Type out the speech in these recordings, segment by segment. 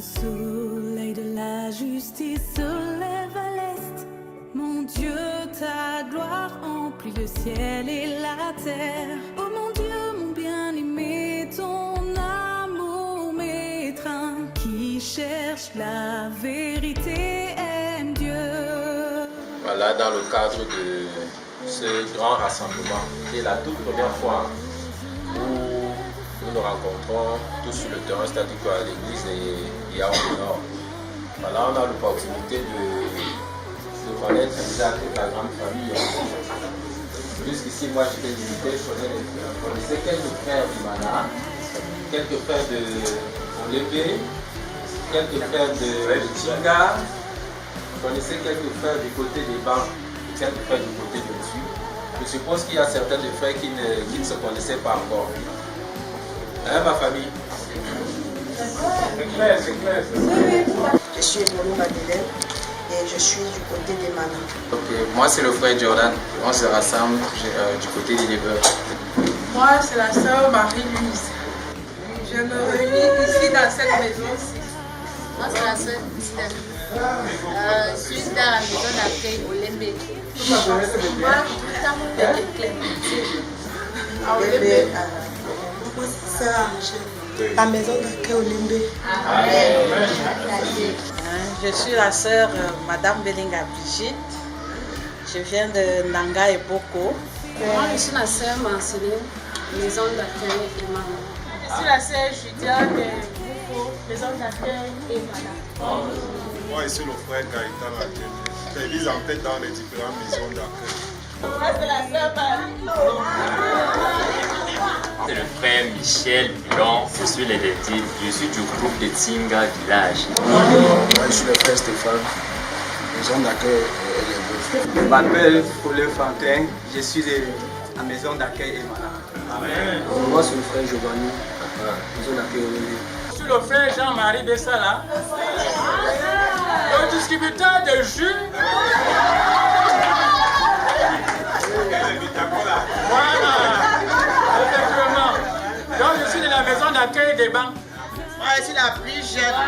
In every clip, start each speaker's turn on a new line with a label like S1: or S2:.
S1: soleil de la justice se lève à l'est. Mon Dieu, ta gloire emplit le ciel et la terre. Oh mon Dieu, mon bien-aimé, ton amour m'étreint. Qui cherche la vérité aime Dieu.
S2: Voilà, dans le cadre de ce grand rassemblement, c'est la toute première fois où nous nous rencontrons tous sur le terrain statique à l'église et à Nord. Voilà, on a l'opportunité de connaître déjà toute la grande famille. Jusqu'ici, moi j'étais limité, je connaissais quelques frères du Mana, quelques frères de Olépé, quelques frères de Chinga, je connaissais quelques frères du côté des bancs et quelques frères du côté de dessus. Je suppose qu'il y a certains de frères qui ne se connaissaient pas encore. Hein, ma famille? C'est clair, c'est clair.
S3: Je suis Molo Madeleine et je suis du côté des Mana.
S2: Ok, moi c'est le frère Jordan. On se rassemble du côté des éleveurs.
S4: Moi c'est la sœur Marie-Louise. Je me réunis ici dans cette maison-ci.
S5: Moi c'est la sœur Christelle. Je suis dans la maison d'accueil au Lembe. Moi,
S3: Sœur Angèle, la maison d'accueil au Limbe.
S4: Je suis la sœur Madame Belinga Brigitte. Je viens de Nanga et Boko.
S5: Moi, je suis la sœur Marceline, maison d'accueil et maman.
S4: Je suis la sœur Judia de Boko, maison d'accueil et maman.
S6: Moi, je suis le frère Gaëtan Latene. J'église en tête dans les différentes maisons d'accueil.
S4: Moi, c'est la sœur Marie.
S7: C'est le frère Michel Bilon, je suis l'élève, je suis du groupe de Tinga Village.
S8: Moi, je suis le frère Stéphane, maison d'accueil élève.
S9: Je m'appelle Paulin Fantin, je suis de la maison d'accueil Emana.
S8: Amen. Moi, c'est le frère Giovanni, maison d'accueil élève.
S10: Je suis le frère Jean-Marie Bessala, le distributeur de jus. Voilà, effectivement. Donc je suis de la maison d'accueil des bancs.
S4: Moi je suis la plus jeune.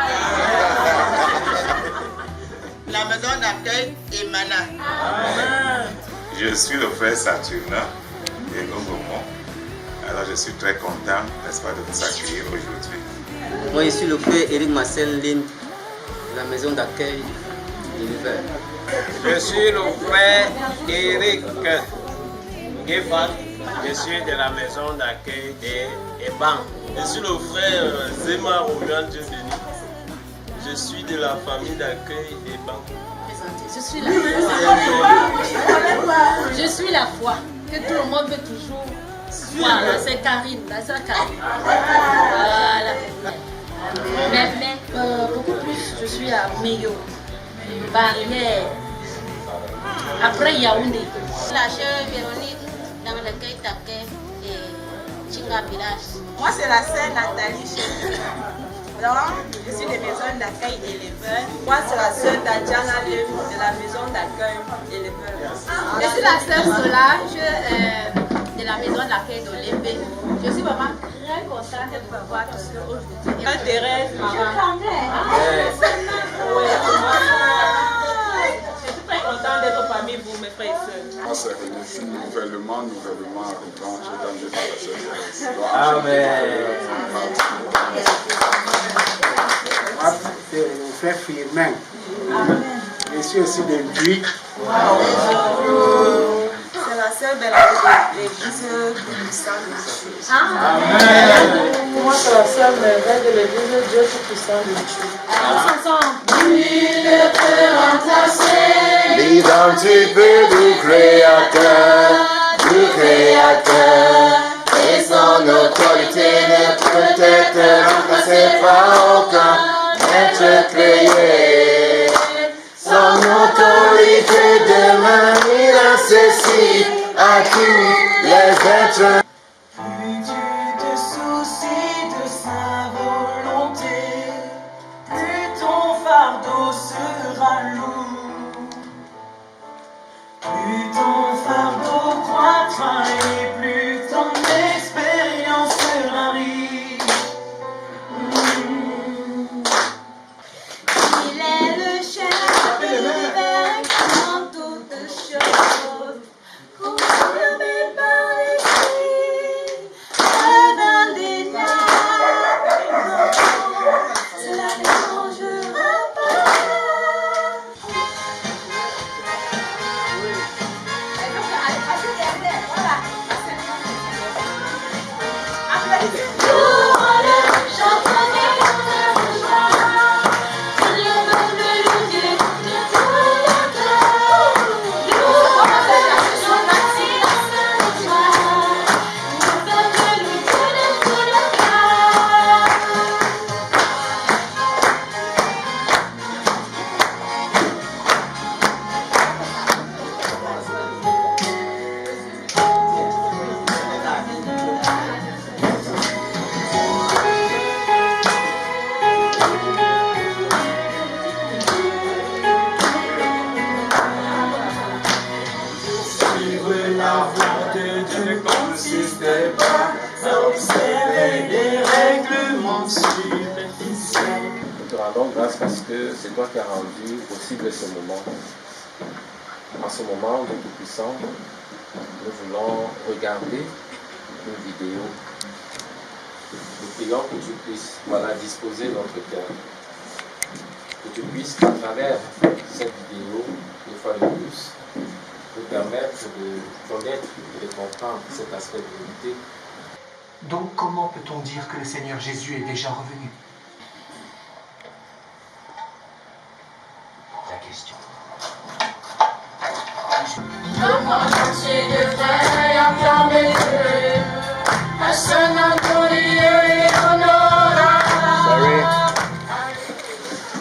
S4: La maison d'accueil Emana.
S10: Amen.
S6: Je suis le frère Saturnin et Ngongomon. Alors je suis très content, n'est-ce pas, de vous accueillir aujourd'hui.
S9: Moi, je suis le frère Eric Marcel Lind, de la maison d'accueil de l'hiver.
S10: Je suis le frère Eric Guévan. Je suis de la maison d'accueil des Eban.
S11: Je suis le frère Zema Romuald Dieudonné. Je suis de la famille d'accueil des banques.
S5: Je suis la foi. Je suis la foi que tout le monde veut toujours. Voilà, c'est Karine, la sœur Karine. Voilà. Mais beaucoup plus, je suis à Meyo, Barrière. Après Yaoundé.
S12: La sœur Véronique dans l'accueil d'accueil et Chinga Village.
S4: Moi c'est la sœur Nathalie Chéri. Donc, je suis des maisons d'accueil éleveurs. Moi c'est la sœur Tadjana Lem de la maison d'accueil éleveurs.
S5: Je suis la sœur Solange de la maison d'accueil d'Olympe. Je suis vraiment très contente de vous voir tous aujourd'hui.
S4: Thérèse, maman. Je suis très contente d'être parmi vous, mes frères et sœurs.
S6: Moi, c'est le nouvellement arrivant, je donne des paroles.
S9: Amen.
S8: Moi, c'est le frère Firmin. Je suis aussi de Buis.
S3: C'est la sœur Bella de l'église du Puissant de Dieu.
S4: Amen. Moi, c'est la sœur Merveille de l'église Dieu Tout-Puissant de Dieu.
S1: Nul ne peut remplacer
S13: l'identité du Créateur, et son autorité ne peut être remplacée par aucun être créé. Son autorité demeure inaccessible à tous les êtres.
S1: Plus tu te soucies de sa volonté, plus ton fardeau sera lourd. Plus ton fardeau croîtra et plus ton expérience sera riche.
S2: Nous te rendons grâce parce que c'est toi qui as rendu possible ce moment. En ce moment de Tout-Puissant, nous voulons regarder une vidéo. Nous prions que tu puisses disposer notre cœur. Que tu puisses, à travers cette vidéo, une fois de plus, nous permettre de connaître et de comprendre cet aspect de l'unité.
S14: Donc comment peut-on dire que le Seigneur Jésus est déjà revenu? La question.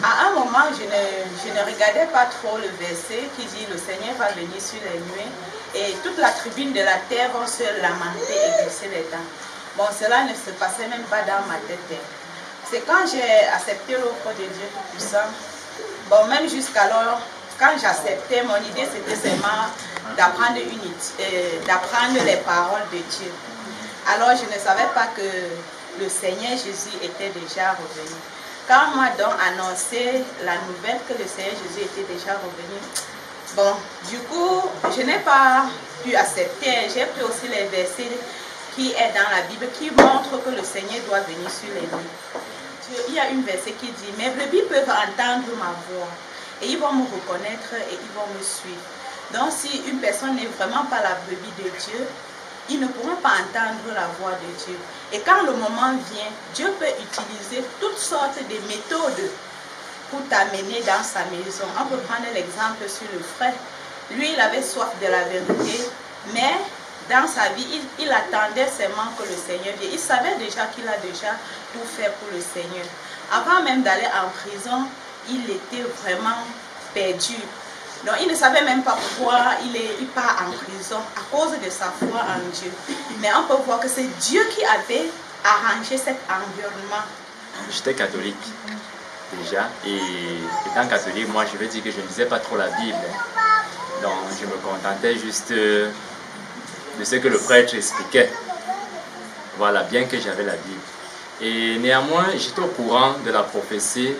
S4: À un moment, je ne regardais pas trop le verset qui dit le Seigneur va venir sur les nuées et toute la tribune de la terre va se lamenter et glisser les dents. Bon, cela ne se passait même pas dans ma tête. C'est quand j'ai accepté l'offre de Dieu Tout-Puissant, bon, même jusqu'alors, quand j'acceptais, mon idée c'était seulement d'apprendre les paroles de Dieu. Alors je ne savais pas que le Seigneur Jésus était déjà revenu. Quand on m'a donc annoncé la nouvelle que le Seigneur Jésus était déjà revenu, bon, du coup, je n'ai pas pu accepter. J'ai pris aussi les versets qui est dans la Bible, qui montre que le Seigneur doit venir sur les nuées. Il y a une verset qui dit, mes brebis peuvent entendre ma voix et ils vont me reconnaître et ils vont me suivre. Donc si une personne n'est vraiment pas la brebis de Dieu, ils ne pourront pas entendre la voix de Dieu. Et quand le moment vient, Dieu peut utiliser toutes sortes de méthodes pour t'amener dans sa maison. On peut prendre l'exemple sur le frère. Lui, il avait soif de la vérité, mais dans sa vie, il attendait seulement que le Seigneur vienne. Il savait déjà qu'il a déjà tout fait pour le Seigneur. Avant même d'aller en prison, il était vraiment perdu. Donc il ne savait même pas pourquoi il part en prison à cause de sa foi en Dieu. Mais on peut voir que c'est Dieu qui avait arrangé cet environnement.
S7: J'étais catholique déjà et étant catholique, moi je veux dire que je ne lisais pas trop la Bible. Donc je me contentais juste de ce que le prêtre expliquait. Voilà, bien que j'avais la Bible. Et néanmoins, j'étais au courant de la prophétie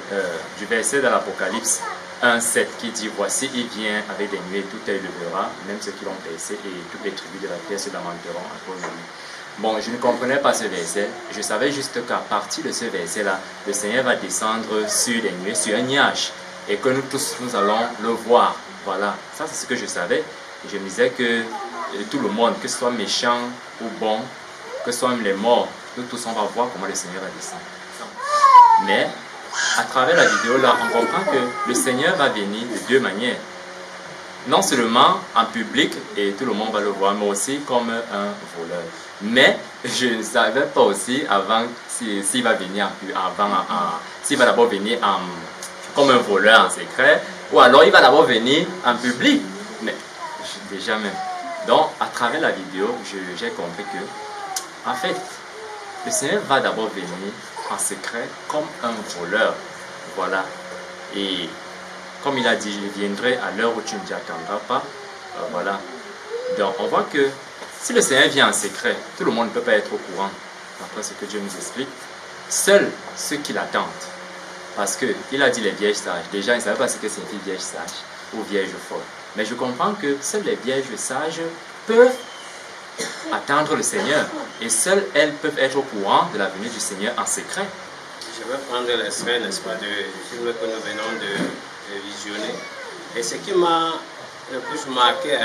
S7: du verset de l'Apocalypse 1,7 qui dit « Voici, il vient avec des nuées, tout œil le verra, même ceux qui l'ont percé, et toutes les tribus de la terre se lamenteront à cause de lui. » Bon, je ne comprenais pas ce verset. Je savais juste qu'à partir de ce verset-là, le Seigneur va descendre sur les nuées, sur un nuage, et que nous tous, nous allons le voir. Voilà, ça c'est ce que je savais. Et je me disais que tout le monde, que ce soit méchant ou bon, que ce soit même les morts, nous tous on va voir comment le Seigneur va descendre. Mais à travers la vidéo là, on comprend que le Seigneur va venir de deux manières. Non seulement en public et tout le monde va le voir, mais aussi comme un voleur. Mais je ne savais pas aussi avant s'il va venir s'il va d'abord venir comme un voleur en secret, ou alors il va d'abord venir en public. Mais déjà même. Donc à travers la vidéo, j'ai compris que en fait, le Seigneur va d'abord venir en secret comme un voleur. Voilà. Et comme il a dit, je viendrai à l'heure où tu ne t'y attendras pas. Voilà. Donc on voit que si le Seigneur vient en secret, tout le monde ne peut pas être au courant. Après ce que Dieu nous explique, seuls ceux qui l'attendent. Parce qu'il a dit les vierges sages. Déjà, ils ne savaient pas ce que signifie vierge sage ou vierge folle. Mais je comprends que seuls les vierges sages peuvent attendre le Seigneur. Et seules elles peuvent être au courant de la venue du Seigneur en secret.
S10: Je vais prendre l'extrait, n'est-ce pas, du film que nous venons de visionner. Et ce qui m'a le plus marqué,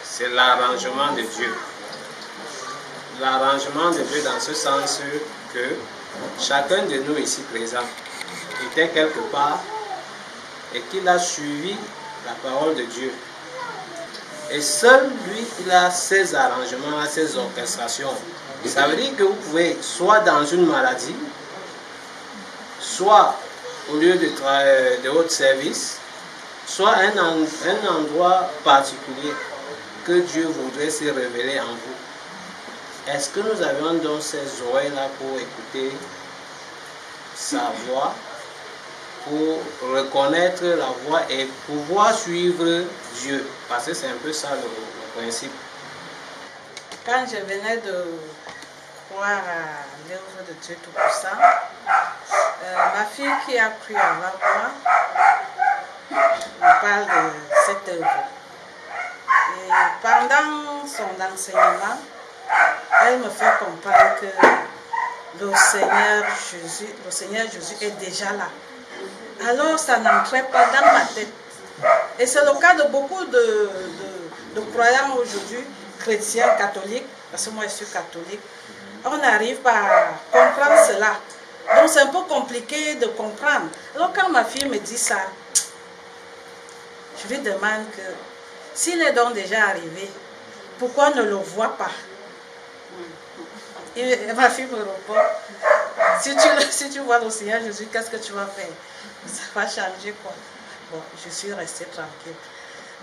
S10: c'est l'arrangement de Dieu. L'arrangement de Dieu dans ce sens que chacun de nous ici présents était quelque part et qu'il a suivi la parole de Dieu. Et seul lui, il a ses arrangements, ses orchestrations. Ça veut dire que vous pouvez, soit dans une maladie, soit au lieu de votre service, soit un endroit particulier que Dieu voudrait se révéler en vous. Est-ce que nous avions donc ces oreilles-là pour écouter sa voix, pour reconnaître la voix et pouvoir suivre Dieu? Parce que c'est un peu ça le principe.
S4: Quand je venais
S15: croire à l'œuvre de Dieu Tout-Puissant. Ma fille qui a cru avant moi me parle de cette œuvre. Et pendant son enseignement, elle me fait comprendre que le Seigneur Jésus est déjà là. Alors ça n'entrait pas dans ma tête. Et c'est le cas de beaucoup de croyants aujourd'hui, chrétiens, catholiques, parce que moi je suis catholique. On n'arrive pas à comprendre cela. Donc c'est un peu compliqué de comprendre. Alors quand ma fille me dit ça, je lui demande que s'il est donc déjà arrivé, pourquoi ne le voit pas? Et ma fille me répond, si tu vois le Seigneur Jésus, qu'est-ce que tu vas faire? Ça va changer quoi? Bon, je suis restée tranquille.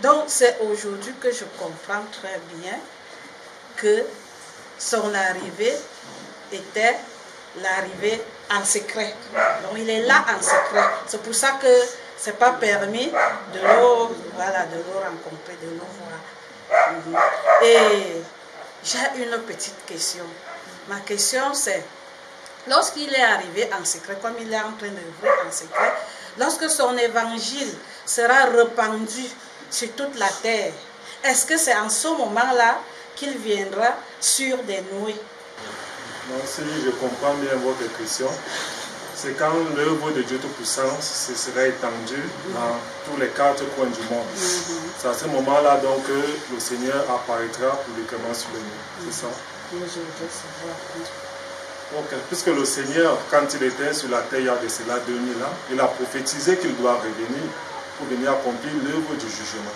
S15: Donc c'est aujourd'hui que je comprends très bien que son arrivée était l'arrivée en secret. Donc il est là en secret. C'est pour ça que ce n'est pas permis de le rencontrer, de le voir. Et j'ai une petite question. Ma question c'est, lorsqu'il est arrivé en secret, comme il est en train d'œuvrer en secret, lorsque son évangile sera répandu sur toute la terre, est-ce que c'est en ce moment-là qu'il viendra sur des nuées?
S16: Donc, si je comprends bien votre question, c'est quand l'œuvre de Dieu Tout-Puissant se sera étendue dans tous les 4 coins du monde. C'est à ce moment-là donc que le Seigneur apparaîtra publiquement sur les nuées. C'est ça? Ok, puisque le Seigneur, quand il était sur la terre il y a de cela 2000 ans, il a prophétisé qu'il doit revenir pour venir accomplir l'œuvre du jugement.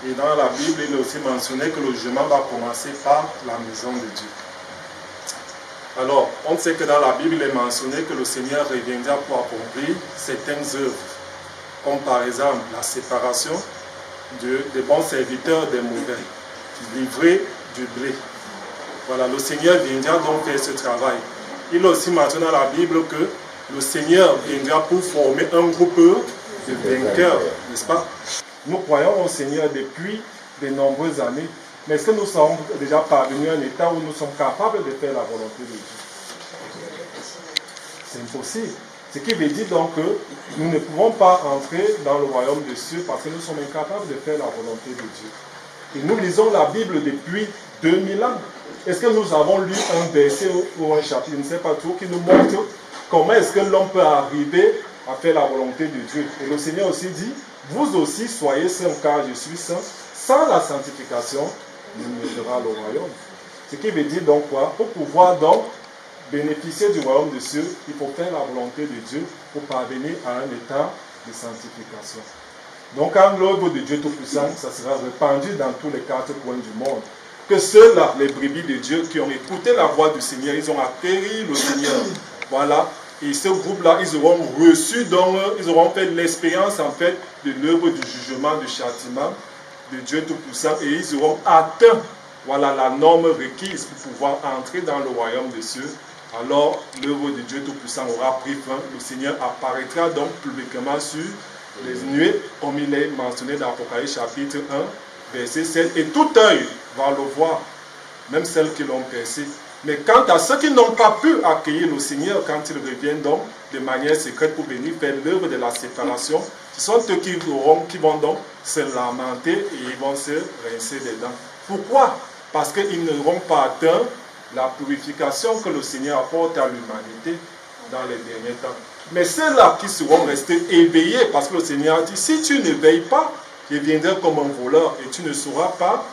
S16: Et dans la Bible, il est aussi mentionné que le jugement va commencer par la maison de Dieu. Alors, on sait que dans la Bible, il est mentionné que le Seigneur reviendra pour accomplir certaines œuvres, comme par exemple la séparation des bons serviteurs des mauvais, livrer du blé. Voilà, le Seigneur viendra donc faire ce travail. Il est aussi mentionné dans la Bible que le Seigneur viendra pour former un groupe de vainqueurs, n'est-ce pas? Nous croyons au Seigneur depuis de nombreuses années, mais est-ce que nous sommes déjà parvenus à un état où nous sommes capables de faire la volonté de Dieu? C'est impossible. Ce qui veut dire donc que nous ne pouvons pas entrer dans le royaume des cieux parce que nous sommes incapables de faire la volonté de Dieu. Et nous lisons la Bible depuis 2000 ans. Est-ce que nous avons lu un verset ou un chapitre, je ne sais pas trop, qui nous montre comment est-ce que l'homme peut arriver à faire la volonté de Dieu? Et le Seigneur aussi dit, vous aussi soyez saints car je suis saint. Sans la sanctification, il ne verra le royaume. Ce qui veut dire donc quoi? Pour pouvoir donc bénéficier du royaume des cieux, il faut faire la volonté de Dieu pour parvenir à un état de sanctification. Donc quand l'œuvre de Dieu Tout-Puissant, ça sera répandu dans tous les 4 coins du monde. Que ceux-là, les brebis de Dieu qui ont écouté la voix du Seigneur, ils ont accueilli le Seigneur. Voilà. Et ce groupe-là, ils auront reçu, donc, ils auront fait l'expérience en fait de l'œuvre du jugement, du châtiment de Dieu Tout-Puissant et ils auront atteint, voilà, la norme requise pour pouvoir entrer dans le royaume des cieux. Alors, l'œuvre de Dieu Tout-Puissant aura pris fin. Le Seigneur apparaîtra donc publiquement sur les nuées, comme il est mentionné dans Apocalypse chapitre 1, verset 7. Et tout œil va le voir, même celles qui l'ont percé. Mais quant à ceux qui n'ont pas pu accueillir le Seigneur quand il revient donc de manière secrète pour venir faire l'œuvre de la séparation, ce sont eux qui vont donc se lamenter et ils vont se rincer les dents. Pourquoi? Parce qu'ils n'auront pas atteint la purification que le Seigneur apporte à l'humanité dans les derniers temps. Mais ceux-là qui seront restés éveillés, parce que le Seigneur a dit, si tu ne veilles pas, je viendrai comme un voleur et tu ne sauras pas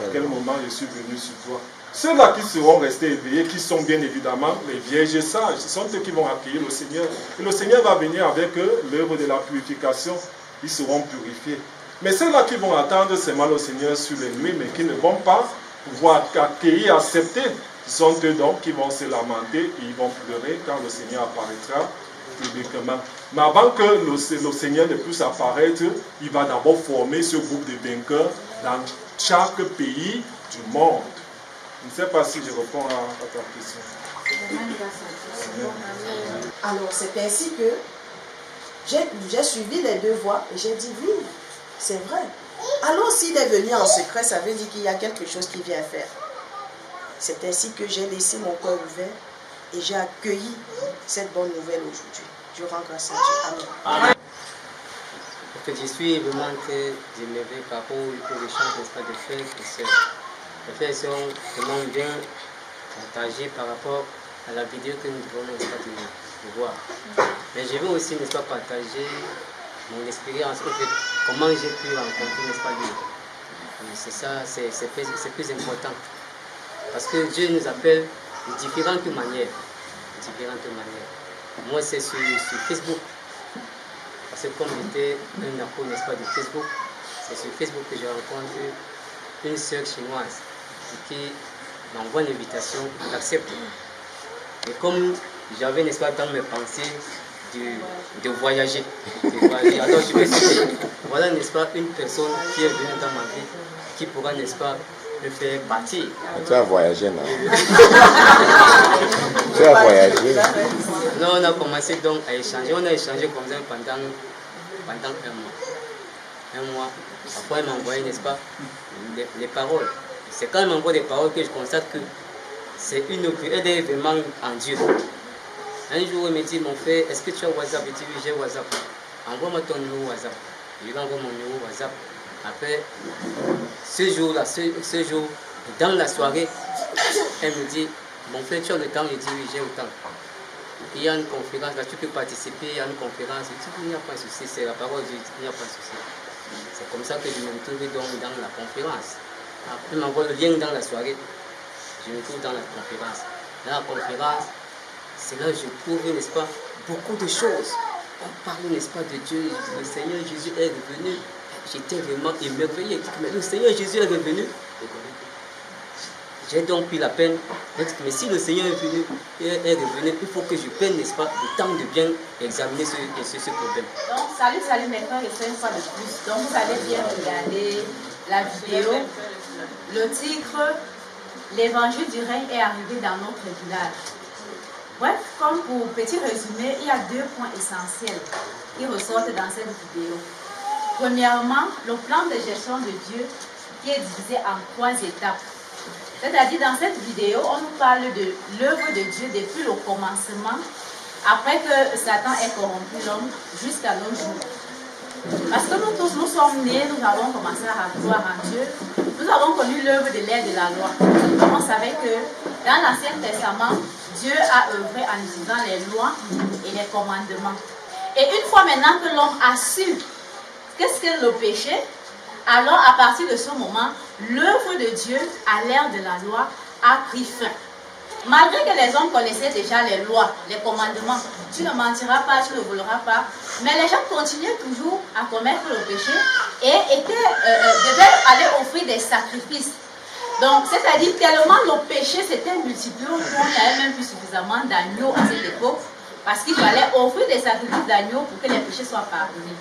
S16: à quel moment je suis venu sur toi. Ceux-là qui seront restés éveillés, qui sont bien évidemment les vierges sages, ce sont eux qui vont accueillir le Seigneur. Et le Seigneur va venir avec eux l'œuvre de la purification. Ils seront purifiés. Mais ceux-là qui vont attendre seulement le Seigneur sur les nuits, mais qui ne vont pas pouvoir accueillir, accepter, ce sont eux donc qui vont se lamenter et ils vont pleurer quand le Seigneur apparaîtra publiquement. Mais avant que le Seigneur ne puisse apparaître, il va d'abord former ce groupe de vainqueurs dans chaque pays du monde. Je ne sais pas si je réponds à ta question.
S3: Alors c'est ainsi que j'ai suivi les 2 voies et j'ai dit oui, c'est vrai. Alors s'il est venu en secret, ça veut dire qu'il y a quelque chose qu'il vient faire. C'est ainsi que j'ai laissé mon cœur ouvert et j'ai accueilli cette bonne nouvelle aujourd'hui. Je rends grâce à Dieu. Amen.
S9: En fait, je suis vraiment très émerveillé par rapport aux échanges, n'est-ce pas, de frères et sœurs. Les frères et sœurs ont vraiment bien partagé par rapport à la vidéo que nous venons, n'est-ce pas, de voir. Mais je veux aussi, n'est-ce pas, partager mon expérience, en fait, comment j'ai pu rencontrer, n'est-ce pas, Dieu. C'est ça, c'est plus important. Parce que Dieu nous appelle de différentes manières. Moi, c'est sur Facebook. Parce que comme j'étais un apôtre, n'est-ce pas, de Facebook, c'est sur Facebook que je rencontre une sœur chinoise qui m'envoie une invitation, j'accepte. Et comme j'avais, n'est-ce pas, dans mes pensées de voyager, alors je me suis dit, voilà, n'est-ce pas, une personne qui est venue dans ma vie, qui pourra, n'est-ce pas, me faire partir.
S6: Tu as voyagé, non? Tu as voyagé.
S9: Non, on a commencé donc à échanger. On a échangé comme ça pendant un mois. Après, elle m'a envoyé, n'est-ce pas, les paroles. C'est quand elle m'envoie des paroles que je constate que c'est elle est vraiment en Dieu. Un jour, elle me dit, mon frère, est-ce que tu as WhatsApp? Je dis, oui, j'ai WhatsApp. Envoie-moi ton numéro WhatsApp. Je lui envoie mon numéro WhatsApp. Après, ce jour, dans la soirée, elle me dit, mon frère, tu as le temps? Je dis, oui, j'ai le temps. Il y a une conférence, là, tu peux participer, il y a une conférence. Je dis, il n'y a pas de souci, c'est la parole de Dieu, il n'y a pas de souci. C'est comme ça que je me retrouve donc dans la conférence. Après, elle m'envoie le lien dans la soirée. Je me trouve dans la conférence. Dans la conférence, c'est là que je trouve, n'est-ce pas, beaucoup de choses. On parle, n'est-ce pas, de Dieu. Le Seigneur Jésus est revenu. J'étais vraiment émerveillé. Mais le Seigneur Jésus est revenu. J'ai donc pris la peine. Mais si le Seigneur est revenu, il faut que je prenne, n'est-ce pas, le temps de bien examiner ce problème.
S4: Donc, salut mes frères et sœurs, une fois de plus. Donc, vous allez bien regarder la vidéo. Le titre, l'évangile du règne est arrivé dans notre village. Bref, comme pour petit résumé, il y a 2 points essentiels qui ressortent dans cette vidéo. Premièrement, le plan de gestion de Dieu qui est divisé en 3 étapes. C'est-à-dire, dans cette vidéo, on nous parle de l'œuvre de Dieu depuis le commencement, après que Satan ait corrompu l'homme, jusqu'à nos jours. Parce que nous tous, nous sommes nés, nous avons commencé à croire en Dieu, nous avons connu l'œuvre de l'ère de la loi. Donc on savait que dans l'Ancien Testament, Dieu a œuvré en utilisant les lois et les commandements. Et une fois maintenant que l'homme a su qu'est-ce que le péché, alors à partir de ce moment, l'œuvre de Dieu à l'ère de la loi a pris fin. Malgré que les hommes connaissaient déjà les lois, les commandements, tu ne mentiras pas, tu ne voleras pas, mais les gens continuaient toujours à commettre le péché et devaient aller offrir des sacrifices. Donc, c'est-à-dire tellement le péché s'était multiplié qu'on n'avait même plus suffisamment d'agneaux à cette époque, parce qu'il fallait offrir des sacrifices d'agneaux pour que les péchés soient pardonnés.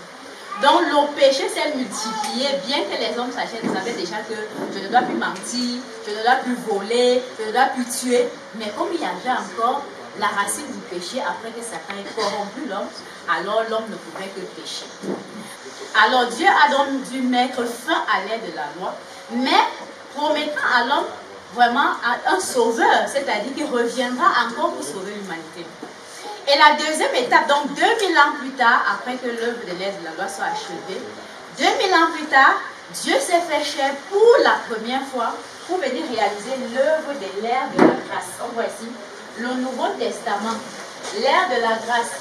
S4: Donc le péché s'est multiplié, bien que les hommes savaient déjà que je ne dois plus mentir, je ne dois plus voler, je ne dois plus tuer. Mais comme il y avait encore la racine du péché après que Satan ait corrompu l'homme, alors l'homme ne pouvait que pécher. Alors Dieu a donc dû mettre fin à l'ère de la loi, mais promettant à l'homme vraiment un sauveur, c'est-à-dire qu'il reviendra encore pour sauver l'humanité. Et la deuxième étape, donc 2000 ans plus tard, après que l'œuvre de l'ère de la loi soit achevée, 2000 ans plus tard, Dieu s'est fait chair pour la première fois pour venir réaliser l'œuvre de l'ère de la grâce. Donc voici le Nouveau Testament, l'ère de la grâce.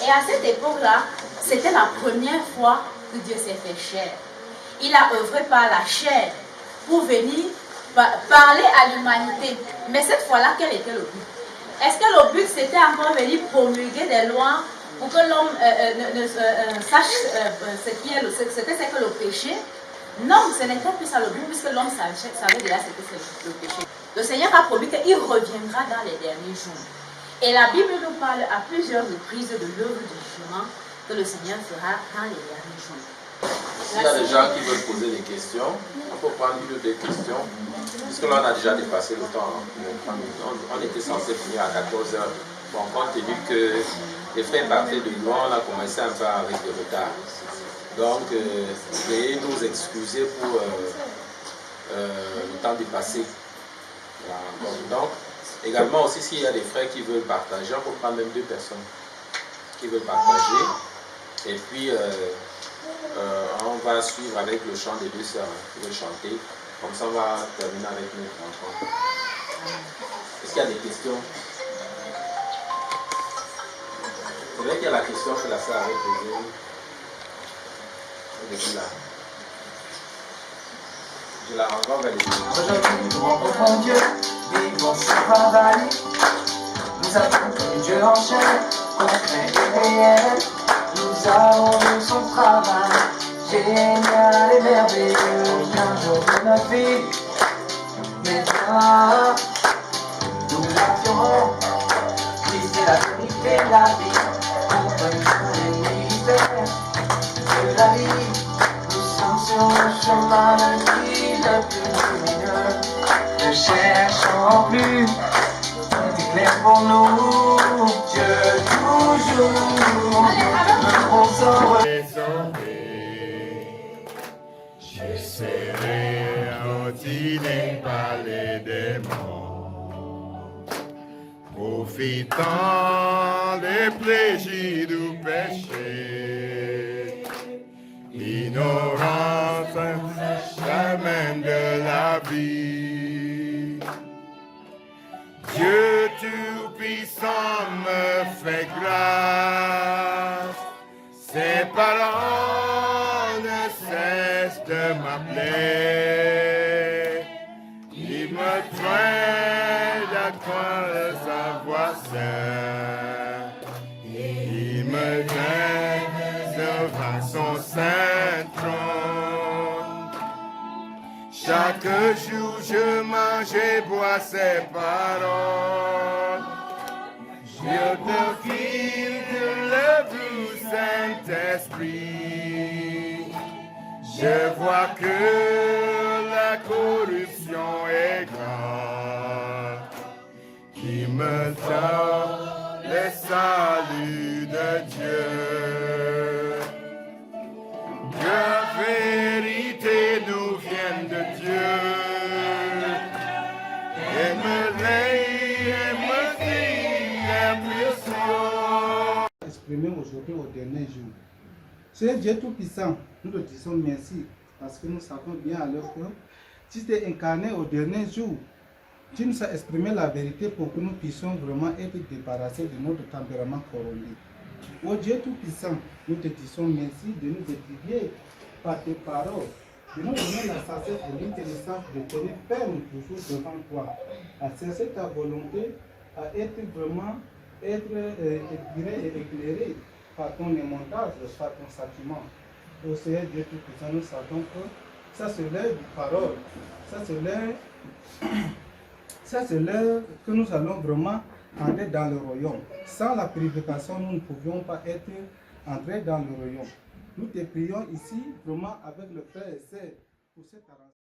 S4: Et à cette époque-là, c'était la première fois que Dieu s'est fait chair. Il a œuvré par la chair pour venir parler à l'humanité. Mais cette fois-là, quel était le but? Est-ce que le but c'était encore venir promulguer des lois pour que l'homme sache ce que le péché? Non, ce n'était plus ça le but, puisque l'homme savait déjà ce que c'est le péché. Le Seigneur a promis qu'il reviendra dans les derniers jours. Et la Bible nous parle à plusieurs reprises de l'œuvre du jugement que le Seigneur fera dans les derniers jours.
S2: S'il y a des gens qui veulent poser des questions, on peut prendre une ou deux questions. Puisque là, on a déjà dépassé le temps. On était censé finir à 14h. Bon, compte tenu que les frères partaient de loin, on a commencé un peu avec du retard. Donc, veuillez nous excuser pour le temps dépassé. la rencontre. Donc, également aussi, s'il y a des frères qui veulent partager, on peut prendre même 2 personnes qui veulent partager. Et puis, on va suivre avec le chant des 2 sœurs qui veulent chanter. Comme ça, on va terminer avec notre rencontre. Est-ce qu'il y a des questions? C'est vrai qu'il y a la question que la sœur avait posée. Depuis là. Je la renvoie vers les deux.
S13: Aujourd'hui, nous rencontrons Dieu, vivons son travail. Nous avons comme Dieu en chair, concret et réel. Nous avons vu son travail, génial et merveilleux. Un jour de notre vie, mais bien, nous l'affirmons. Christ est la vérité, la vie, contre les mystères de la vie. Nous sommes sur le chemin de vie le plus lumineux. Ne cherchons plus, tout est clair pour nous. Dieu toujours nous sauve.
S17: J'essaierai d'ordiner par les démons, profitant des plaisirs du péché. Ignorance, chemin de la vie. Dieu Tout-Puissant me fait grâce. Ses paroles ne cessent de m'appeler. Il me traîne à croire sa voix sainte. Il me traîne devant son saint trône. Chaque jour je mange et bois ses paroles. Je profite de l'œuvre du Saint-Esprit. Je vois que la corruption est grande, qui me donne le salut de Dieu. La vérité nous vient de Dieu. Et me
S8: exprimé aujourd'hui au dernier jour. C'est Dieu Tout-Puissant, nous te disons merci parce que nous savons bien alors que tu t'es incarné au dernier jour. Tu nous as exprimé la vérité pour que nous puissions vraiment être débarrassés de notre tempérament corrompu. Oh Dieu Tout-Puissant, nous te disons merci de nous édifier par tes paroles, de nous donner la sagesse et l'intelligence de tenir ferme toujours devant toi, à chercher ta volonté, à être vraiment éclairé et éclairé par ton émontage, par ton châtiment. Ô Seigneur Dieu Tout-Puissant, nous savons que ça c'est l'heure de parole, ça c'est l'heure que nous allons vraiment entrer dans le royaume. Sans la purification, nous ne pouvions pas être entrés dans le royaume. Nous te prions ici vraiment avec le frère et sœur pour cette arrangement.